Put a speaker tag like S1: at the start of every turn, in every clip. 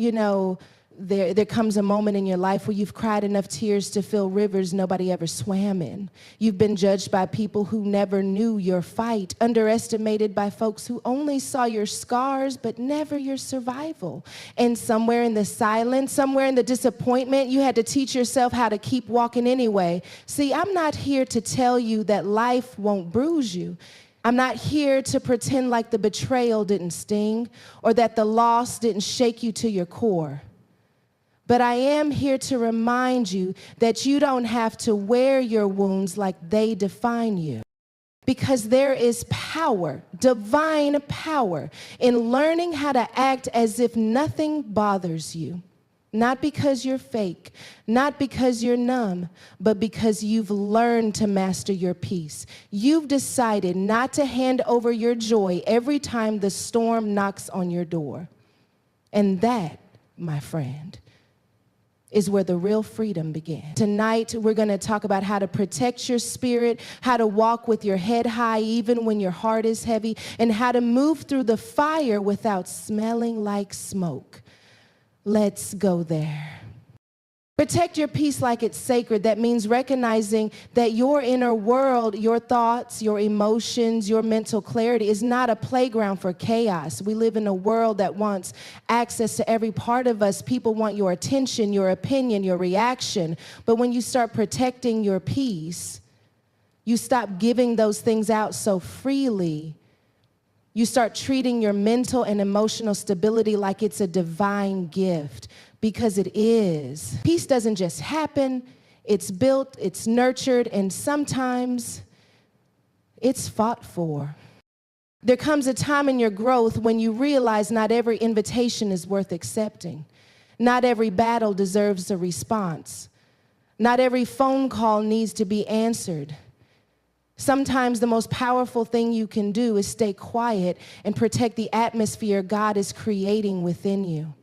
S1: You know, there comes a moment in your life where you've cried enough tears to fill rivers nobody ever swam in. You've been judged by people who never knew your fight, underestimated by folks who only saw your scars but never your survival. And somewhere in the silence, somewhere in the disappointment, you had to teach yourself how to keep walking anyway. See, I'm not here to tell you that life won't bruise you. I'm not here to pretend like the betrayal didn't sting or that the loss didn't shake you to your core. But I am here to remind you that you don't have to wear your wounds like they define you. Because there is power, divine power, in learning how to act as if nothing bothers you. Not because you're fake, not because you're numb, but because you've learned to master your peace. You've decided not to hand over your joy every time the storm knocks on your door. And that, my friend, is where the real freedom began. Tonight, we're going to talk about how to protect your spirit, how to walk with your head high even when your heart is heavy, and how to move through the fire without smelling like smoke. Let's go there. Protect your peace like it's sacred. That means recognizing that your inner world, your thoughts, your emotions, your mental clarity is not a playground for chaos. We live in a world that wants access to every part of us. People want your attention, your opinion, your reaction. But when you start protecting your peace, you stop giving those things out so freely. You start treating your mental and emotional stability like it's a divine gift. Because it is. Peace doesn't just happen, it's built, it's nurtured, and sometimes it's fought for. There comes a time in your growth when you realize not every invitation is worth accepting. Not every battle deserves a response. Not every phone call needs to be answered. Sometimes the most powerful thing you can do is stay quiet and protect the atmosphere God is creating within you.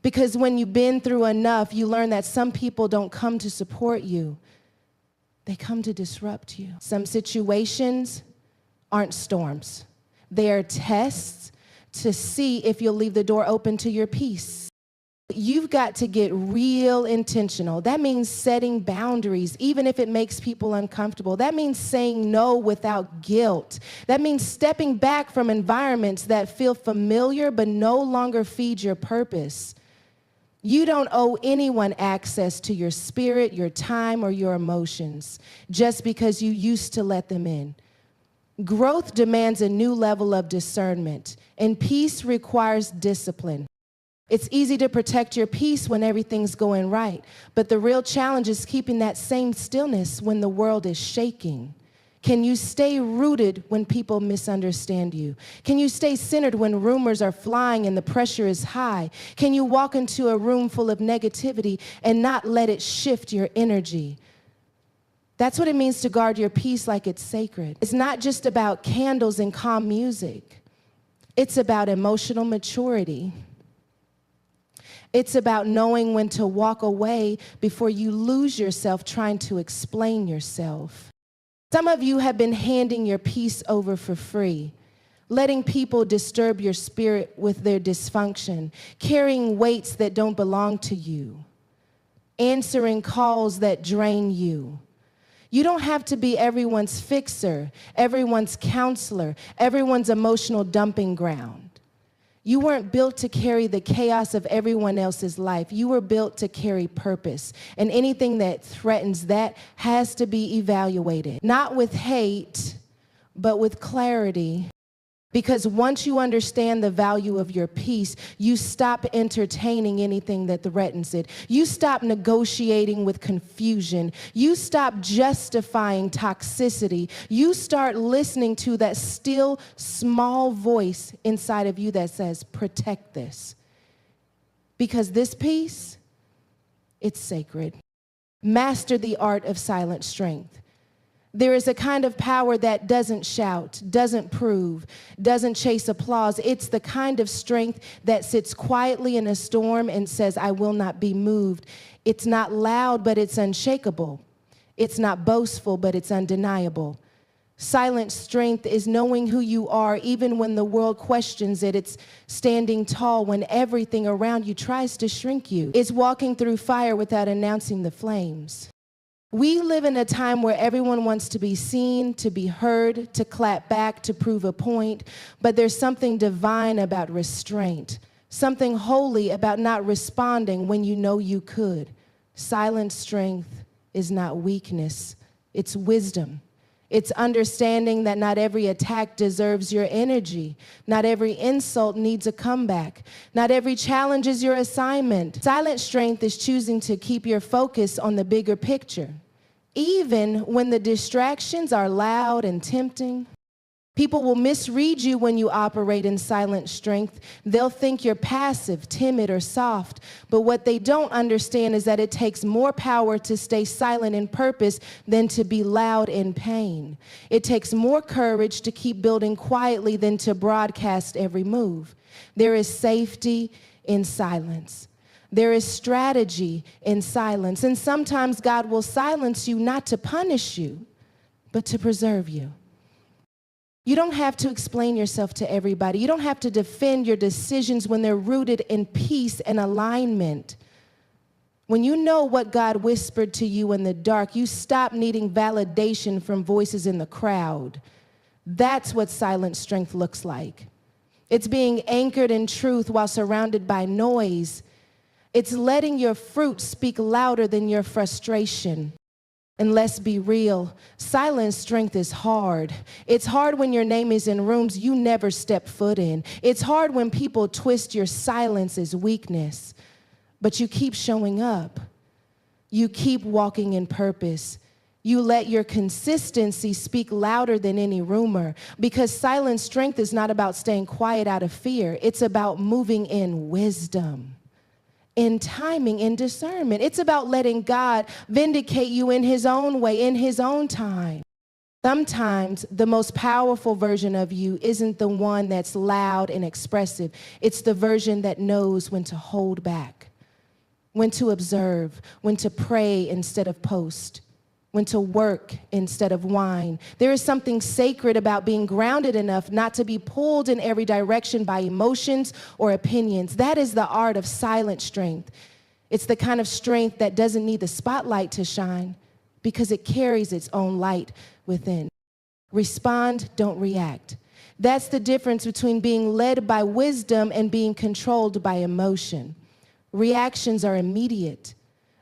S1: Because when you've been through enough, you learn that some people don't come to support you. They come to disrupt you. Some situations aren't storms. They are tests to see if you'll leave the door open to your peace. You've got to get real intentional. That means setting boundaries, even if it makes people uncomfortable. That means saying no without guilt. That means stepping back from environments that feel familiar but no longer feed your purpose. You don't owe anyone access to your spirit, your time, or your emotions just because you used to let them in. Growth demands a new level of discernment, and peace requires discipline. It's easy to protect your peace when everything's going right, but the real challenge is keeping that same stillness when the world is shaking. Can you stay rooted when people misunderstand you? Can you stay centered when rumors are flying and the pressure is high? Can you walk into a room full of negativity and not let it shift your energy? That's what it means to guard your peace like it's sacred. It's not just about candles and calm music. It's about emotional maturity. It's about knowing when to walk away before you lose yourself trying to explain yourself. Some of you have been handing your peace over for free, letting people disturb your spirit with their dysfunction, carrying weights that don't belong to you, answering calls that drain you. You don't have to be everyone's fixer, everyone's counselor, everyone's emotional dumping ground. You weren't built to carry the chaos of everyone else's life. You were built to carry purpose. And anything that threatens that has to be evaluated. Not with hate, but with clarity. Because once you understand the value of your peace, you stop entertaining anything that threatens it. You stop negotiating with confusion. You stop justifying toxicity. You start listening to that still small voice inside of you that says, protect this. Because this peace, it's sacred. Master the art of silent strength. There is a kind of power that doesn't shout, doesn't prove, doesn't chase applause. It's the kind of strength that sits quietly in a storm and says, I will not be moved. It's not loud, but it's unshakable. It's not boastful, but it's undeniable. Silent strength is knowing who you are even when the world questions it. It's standing tall when everything around you tries to shrink you. It's walking through fire without announcing the flames. We live in a time where everyone wants to be seen, to be heard, to clap back, to prove a point, but there's something divine about restraint, something holy about not responding when you know you could. Silent strength is not weakness, it's wisdom. It's understanding that not every attack deserves your energy. Not every insult needs a comeback. Not every challenge is your assignment. Silent strength is choosing to keep your focus on the bigger picture. Even when the distractions are loud and tempting, people will misread you when you operate in silent strength. They'll think you're passive, timid, or soft. But what they don't understand is that it takes more power to stay silent in purpose than to be loud in pain. It takes more courage to keep building quietly than to broadcast every move. There is safety in silence. There is strategy in silence. And sometimes God will silence you not to punish you, but to preserve you. You don't have to explain yourself to everybody. You don't have to defend your decisions when they're rooted in peace and alignment. When you know what God whispered to you in the dark, you stop needing validation from voices in the crowd. That's what silent strength looks like. It's being anchored in truth while surrounded by noise. It's letting your fruit speak louder than your frustration. And let's be real, silent strength is hard. It's hard when your name is in rooms you never step foot in. It's hard when people twist your silence as weakness, but you keep showing up. You keep walking in purpose. You let your consistency speak louder than any rumor, because silent strength is not about staying quiet out of fear. It's about moving in wisdom, in timing, in discernment. It's about letting God vindicate you in his own way, in his own time. Sometimes the most powerful version of you isn't the one that's loud and expressive. It's the version that knows when to hold back, when to observe, when to pray instead of post, when to work instead of whine. There is something sacred about being grounded enough not to be pulled in every direction by emotions or opinions. That is the art of silent strength. It's the kind of strength that doesn't need the spotlight to shine because it carries its own light within. Respond, don't react. That's the difference between being led by wisdom and being controlled by emotion. Reactions are immediate.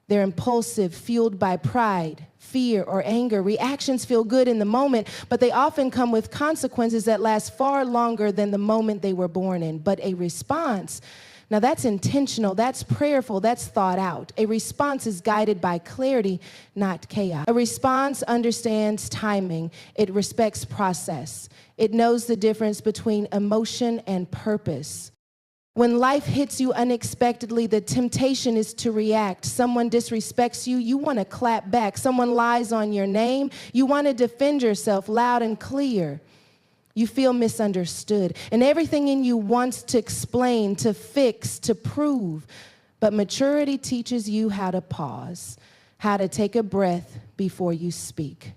S1: They're impulsive, fueled by pride, fear, or anger. Reactions feel good in the moment, but they often come with consequences that last far longer than the moment they were born in. But a response, now that's intentional, that's prayerful, that's thought out. A response is guided by clarity, not chaos. A response understands timing. It respects process. It knows the difference between emotion and purpose. When life hits you unexpectedly, the temptation is to react. Someone disrespects you, you want to clap back. Someone lies on your name, you want to defend yourself loud and clear. You feel misunderstood, and everything in you wants to explain, to fix, to prove. But maturity teaches you how to pause, how to take a breath before you speak,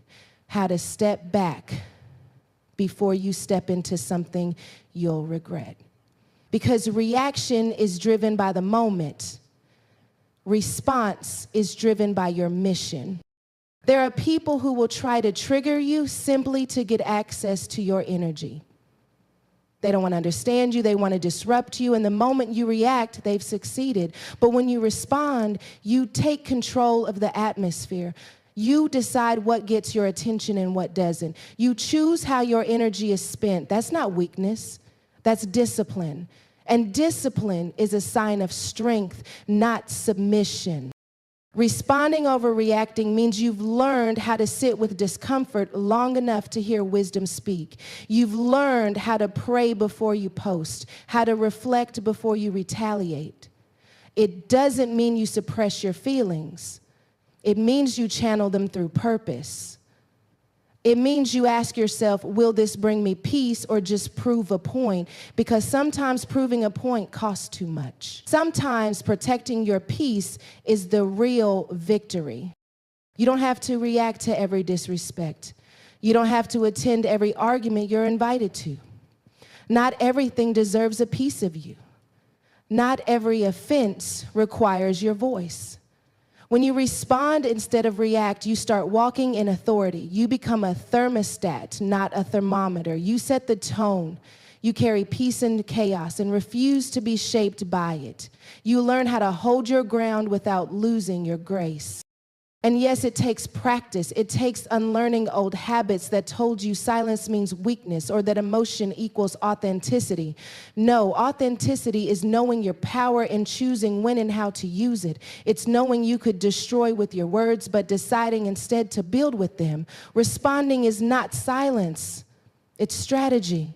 S1: how to step back before you step into something you'll regret. Because reaction is driven by the moment. Response is driven by your mission. There are people who will try to trigger you simply to get access to your energy. They don't want to understand you. They want to disrupt you. And the moment you react, they've succeeded. But when you respond, you take control of the atmosphere. You decide what gets your attention and what doesn't. You choose how your energy is spent. That's not weakness. That's discipline. And discipline is a sign of strength, not submission. Responding over reacting means you've learned how to sit with discomfort long enough to hear wisdom speak. You've learned how to pray before you post, how to reflect before you retaliate. It doesn't mean you suppress your feelings. It means you channel them through purpose. It means you ask yourself, will this bring me peace or just prove a point? Because sometimes proving a point costs too much. Sometimes protecting your peace is the real victory. You don't have to react to every disrespect. You don't have to attend every argument you're invited to. Not everything deserves a piece of you. Not every offense requires your voice. When you respond instead of react, you start walking in authority. You become a thermostat, not a thermometer. You set the tone. You carry peace in chaos and refuse to be shaped by it. You learn how to hold your ground without losing your grace. And yes, it takes practice. It takes unlearning old habits that told you silence means weakness or that emotion equals authenticity. No, authenticity is knowing your power and choosing when and how to use it. It's knowing you could destroy with your words, but deciding instead to build with them. Responding is not silence. It's strategy.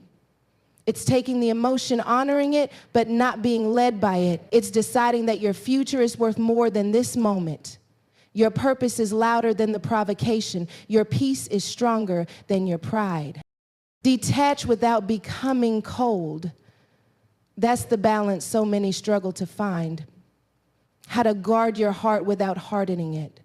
S1: It's taking the emotion, honoring it, but not being led by it. It's deciding that your future is worth more than this moment. Your purpose is louder than the provocation. Your peace is stronger than your pride. Detach without becoming cold. That's the balance so many struggle to find. How to guard your heart without hardening it.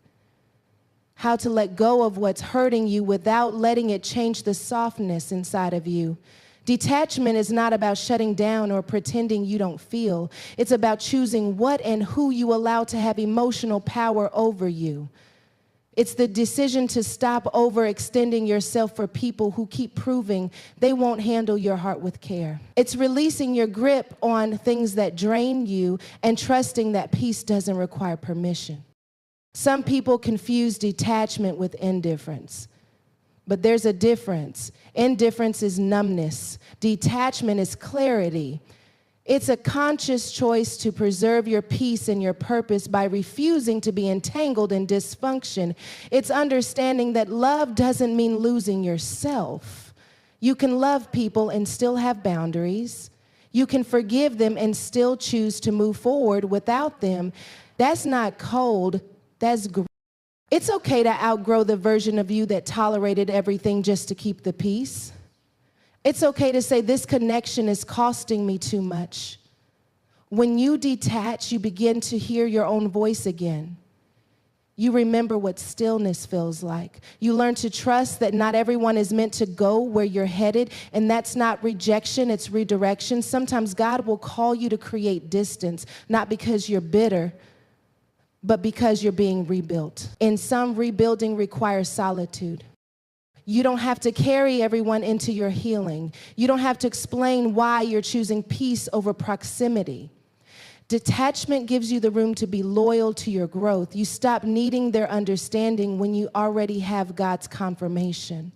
S1: How to let go of what's hurting you without letting it change the softness inside of you. Detachment is not about shutting down or pretending you don't feel. It's about choosing what and who you allow to have emotional power over you. It's the decision to stop overextending yourself for people who keep proving they won't handle your heart with care. It's releasing your grip on things that drain you and trusting that peace doesn't require permission. Some people confuse detachment with indifference. But there's a difference. Indifference is numbness. Detachment is clarity. It's a conscious choice to preserve your peace and your purpose by refusing to be entangled in dysfunction. It's understanding that love doesn't mean losing yourself. You can love people and still have boundaries. You can forgive them and still choose to move forward without them. That's not cold, that's growth. It's okay to outgrow the version of you that tolerated everything just to keep the peace. It's okay to say, this connection is costing me too much. When you detach, you begin to hear your own voice again. You remember what stillness feels like. You learn to trust that not everyone is meant to go where you're headed, and that's not rejection, it's redirection. Sometimes God will call you to create distance, not because you're bitter, but because you're being rebuilt. And some rebuilding requires solitude. You don't have to carry everyone into your healing. You don't have to explain why you're choosing peace over proximity. Detachment gives you the room to be loyal to your growth. You stop needing their understanding when you already have God's confirmation.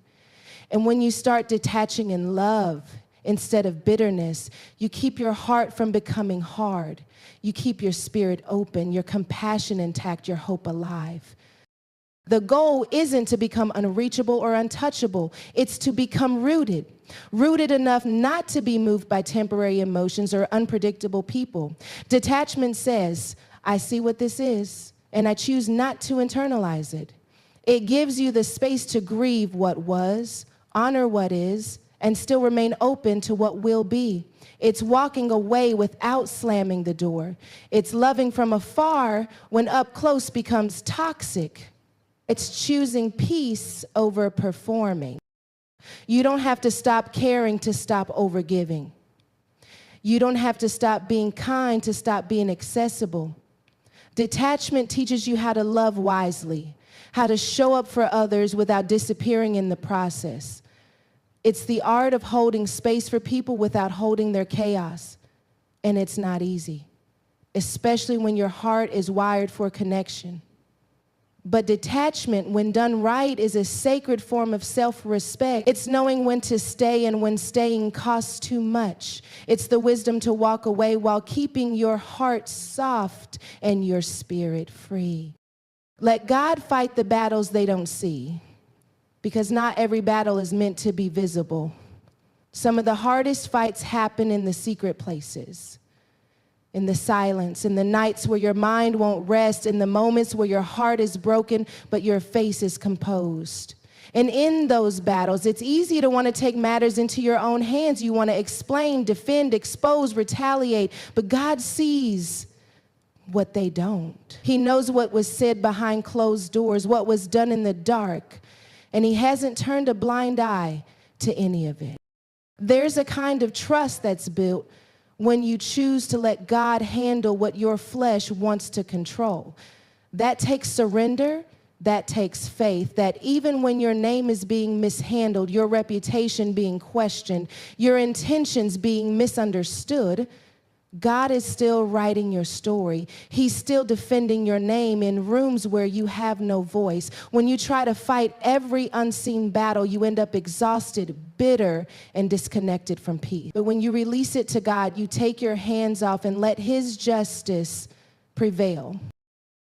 S1: And when you start detaching in love instead of bitterness, you keep your heart from becoming hard. You keep your spirit open, your compassion intact, your hope alive. The goal isn't to become unreachable or untouchable. It's to become rooted. Rooted enough not to be moved by temporary emotions or unpredictable people. Detachment says, I see what this is, and I choose not to internalize it. It gives you the space to grieve what was, honor what is, and still remain open to what will be. It's walking away without slamming the door. It's loving from afar when up close becomes toxic. It's choosing peace over performing. You don't have to stop caring to stop overgiving. You don't have to stop being kind to stop being accessible. Detachment teaches you how to love wisely, how to show up for others without disappearing in the process. It's the art of holding space for people without holding their chaos. And it's not easy, especially when your heart is wired for connection. But detachment, when done right, is a sacred form of self-respect. It's knowing when to stay and when staying costs too much. It's the wisdom to walk away while keeping your heart soft and your spirit free. Let God fight the battles they don't see, because not every battle is meant to be visible. Some of the hardest fights happen in the secret places, in the silence, in the nights where your mind won't rest, in the moments where your heart is broken, but your face is composed. And in those battles, it's easy to want to take matters into your own hands. You want to explain, defend, expose, retaliate, but God sees what they don't. He knows what was said behind closed doors, what was done in the dark. and he hasn't turned a blind eye to any of it. There's a kind of trust that's built when you choose to let God handle what your flesh wants to control. That takes surrender. That takes faith, that even when your name is being mishandled, your reputation being questioned, your intentions being misunderstood, God is still writing your story. He's still defending your name in rooms where you have no voice. When you try to fight every unseen battle, you end up exhausted, bitter, and disconnected from peace. But when you release it to God, you take your hands off and let his justice prevail.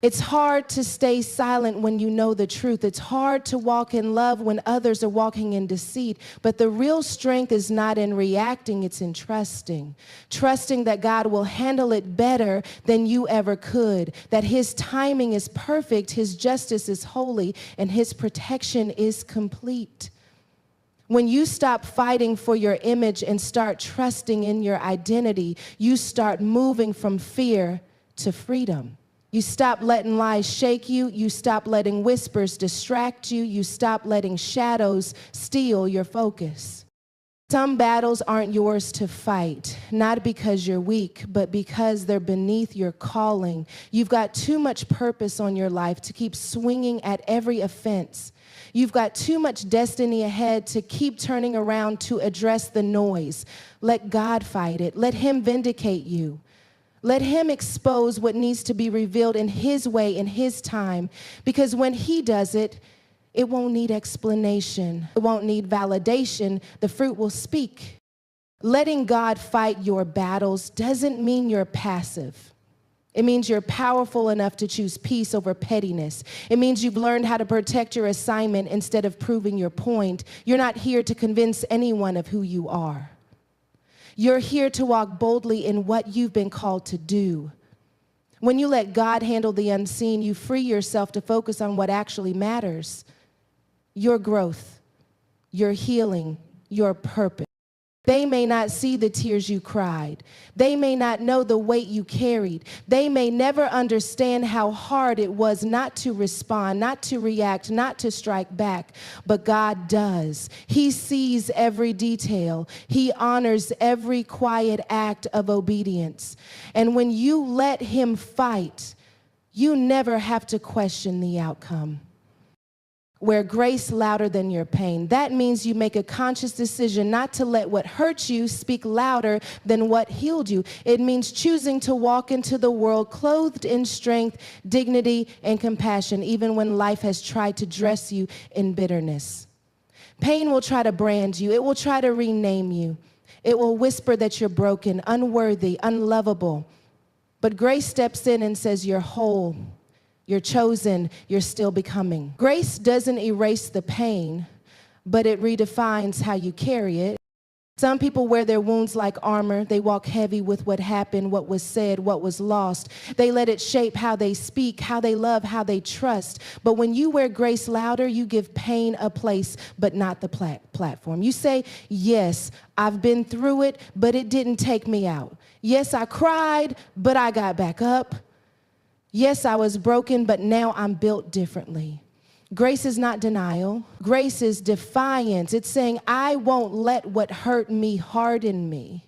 S1: It's hard to stay silent when you know the truth. It's hard to walk in love when others are walking in deceit. But the real strength is not in reacting, it's in trusting. Trusting that God will handle it better than you ever could, that his timing is perfect, his justice is holy, and his protection is complete. When you stop fighting for your image and start trusting in your identity, you start moving from fear to freedom. You stop letting lies shake you. You stop letting whispers distract you. You stop letting shadows steal your focus. Some battles aren't yours to fight, not because you're weak, but because they're beneath your calling. You've got too much purpose on your life to keep swinging at every offense. You've got too much destiny ahead to keep turning around to address the noise. Let God fight it. Let him vindicate you. Let him expose what needs to be revealed in his way, in his time. Because when he does it, it won't need explanation. It won't need validation. The fruit will speak. Letting God fight your battles doesn't mean you're passive. It means you're powerful enough to choose peace over pettiness. It means you've learned how to protect your assignment instead of proving your point. You're not here to convince anyone of who you are. You're here to walk boldly in what you've been called to do. When you let God handle the unseen, you free yourself to focus on what actually matters: your growth, your healing, your purpose. They may not see the tears you cried. They may not know the weight you carried. They may never understand how hard it was not to respond, not to react, not to strike back. But God does. He sees every detail. He honors every quiet act of obedience. And when you let him fight, you never have to question the outcome. Wear grace louder than your pain. That means you make a conscious decision not to let what hurt you speak louder than what healed you. It means choosing to walk into the world clothed in strength, dignity, and compassion, even when life has tried to dress you in bitterness. Pain will try to brand you. It will try to rename you. It will whisper that you're broken, unworthy, unlovable. But grace steps in and says, you're whole. You're chosen, you're still becoming. Grace doesn't erase the pain, but it redefines how you carry it. Some people wear their wounds like armor. They walk heavy with what happened, what was said, what was lost. They let it shape how they speak, how they love, how they trust. But when you wear grace louder, you give pain a place, but not the platform. You say, yes, I've been through it, but it didn't take me out. Yes, I cried, but I got back up. Yes, I was broken, but now I'm built differently. Grace is not denial. Grace is defiance. It's saying, I won't let what hurt me harden me.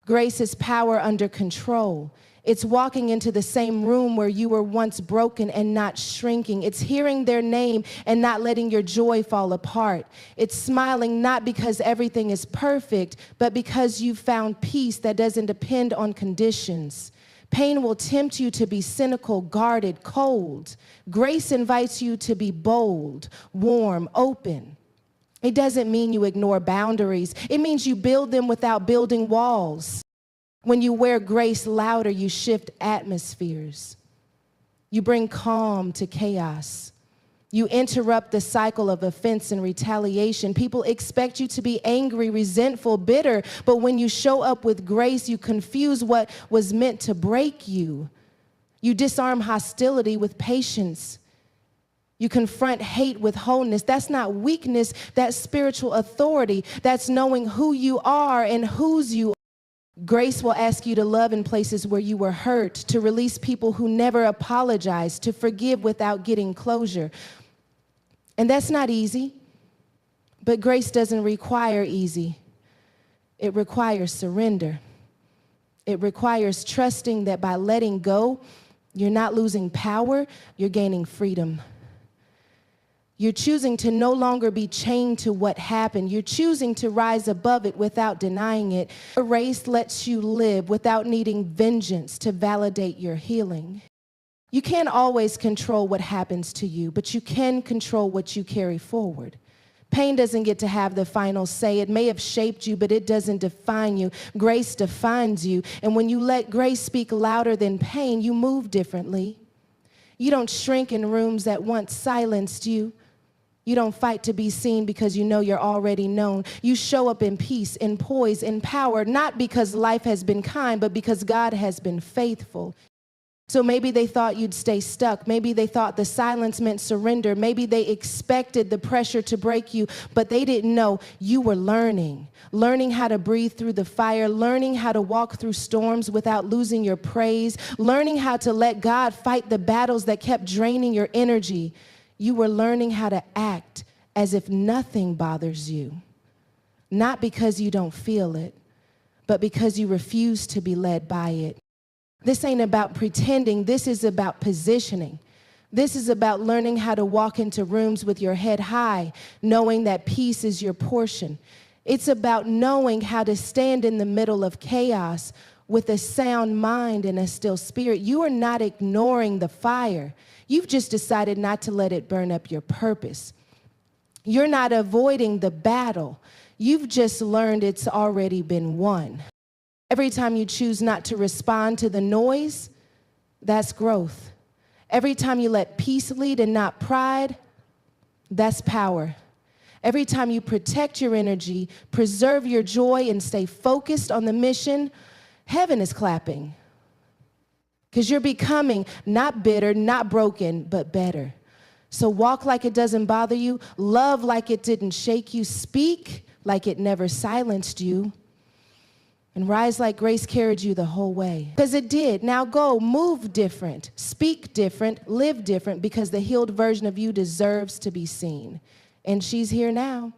S1: Grace is power under control. It's walking into the same room where you were once broken and not shrinking. It's hearing their name and not letting your joy fall apart. It's smiling not because everything is perfect, but because you found peace that doesn't depend on conditions. Pain will tempt you to be cynical, guarded, cold. Grace invites you to be bold, warm, open. It doesn't mean you ignore boundaries. It means you build them without building walls. When you wear grace louder, you shift atmospheres. You bring calm to chaos. You interrupt the cycle of offense and retaliation. People expect you to be angry, resentful, bitter, but when you show up with grace, you confuse what was meant to break you. You disarm hostility with patience. You confront hate with wholeness. That's not weakness, that's spiritual authority. That's knowing who you are and whose you are. Grace will ask you to love in places where you were hurt, to release people who never apologized, to forgive without getting closure. And that's not easy. But grace doesn't require easy. It requires surrender. It requires trusting that by letting go, you're not losing power, you're gaining freedom. You're choosing to no longer be chained to what happened. You're choosing to rise above it without denying it. Grace lets you live without needing vengeance to validate your healing. You can't always control what happens to you, but you can control what you carry forward. Pain doesn't get to have the final say. It may have shaped you, but it doesn't define you. Grace defines you. And when you let grace speak louder than pain, you move differently. You don't shrink in rooms that once silenced you. You don't fight to be seen because you know you're already known. You show up in peace, in poise, in power, not because life has been kind, but because God has been faithful. So maybe they thought you'd stay stuck. Maybe they thought the silence meant surrender. Maybe they expected the pressure to break you, but they didn't know you were learning how to breathe through the fire, learning how to walk through storms without losing your praise, learning how to let God fight the battles that kept draining your energy. You were learning how to act as if nothing bothers you, not because you don't feel it, but because you refuse to be led by it. This ain't about pretending. This is about positioning. This is about learning how to walk into rooms with your head high, knowing that peace is your portion. It's about knowing how to stand in the middle of chaos with a sound mind and a still spirit. You are not ignoring the fire. You've just decided not to let it burn up your purpose. You're not avoiding the battle. You've just learned it's already been won. Every time you choose not to respond to the noise, that's growth. Every time you let peace lead and not pride, that's power. Every time you protect your energy, preserve your joy, and stay focused on the mission, heaven is clapping. Because you're becoming not bitter, not broken, but better. So walk like it doesn't bother you. Love like it didn't shake you. Speak like it never silenced you. And rise like grace carried you the whole way. Because it did. Now go, move different, speak different, live different, because the healed version of you deserves to be seen. And she's here now.